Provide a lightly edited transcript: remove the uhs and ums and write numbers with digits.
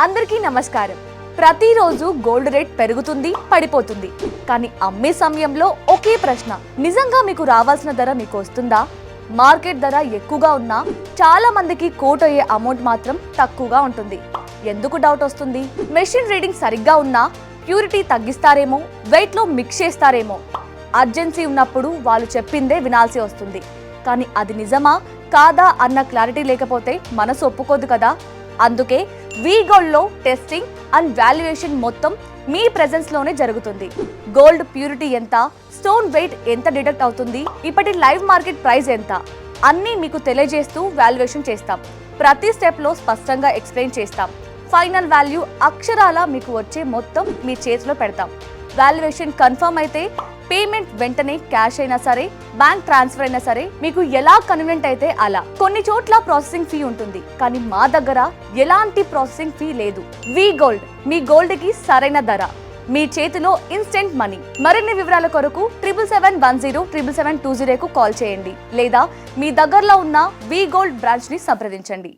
అందరికీ నమస్కారం. ప్రతిరోజు గోల్డ్ రేట్ పెరుగుతుంది, పడిపోతుంది. కానీ అమ్మే సమయంలో ఒకే ప్రశ్న, నిజంగా మీకు రావాల్సిన ధర మీకు వస్తుందా? మార్కెట్ ధర ఎక్కువగా ఉన్నా చాలా మందికి కోట్ అయ్యే అమౌంట్ మాత్రం తక్కువగా ఉంటుంది. ఎందుకు డౌట్ వస్తుంది? మెషిన్ రీడింగ్ సరిగ్గా ఉన్నా ప్యూరిటీ తగ్గిస్తారేమో, వెయిట్ లో మిక్స్ చేస్తారేమో. అర్జెన్సీ ఉన్నప్పుడు వాళ్ళు చెప్పిందే వినాల్సి వస్తుంది. కానీ అది నిజమా కాదా అన్న క్లారిటీ లేకపోతే మనసు ఒప్పుకోదు కదా. అందుకే వి గోల్డ్ లో టెస్టింగ్ అండ్ వాల్యుయేషన్ మొత్తం మీ ప్రెజెన్స్ లోనే జరుగుతుంది. గోల్డ్ ప్యూరిటీ ఎంత, స్టోన్ వెయిట్ ఎంత డిడక్ట్ అవుతుంది, ఇప్పటి లైవ్ మార్కెట్ ప్రైస్ ఎంత, అన్నీ మీకు తెలియజేస్తూ వాల్యుయేషన్ చేస్తాం. ప్రతి స్టెప్ లో స్పష్టంగా ఎక్స్ప్లెయిన్ చేస్తాం. ఫైనల్ వాల్యూ అక్షరాల మీకు వచ్చే మొత్తం మీ చేతిలో పెడతాం. వాల్యుయేషన్ కన్ఫర్మ్ అయితే పేమెంట్ వెంటనే క్యాష్ అయినా సరే, బ్యాంక్ ట్రాన్స్ఫర్ అయినా సరే, మీకు ఎలా కన్వీనియంట్ అయితే అలా. కొన్ని చోట్ల ప్రాసెసింగ్ ఫీ ఉంటుంది, కానీ మా దగ్గర ఎలాంటి ప్రాసెసింగ్ ఫీ లేదు. వి గోల్డ్, మీ గోల్డ్ కి సరైన ధర, మీ చేతిలో ఇన్స్టెంట్ మనీ. మరిన్ని వివరాల కొరకు 7710 77720 కు కాల్ చేయండి లేదా మీ దగ్గరలో ఉన్న వి గోల్డ్ బ్రాంచ్ ని సంప్రదించండి.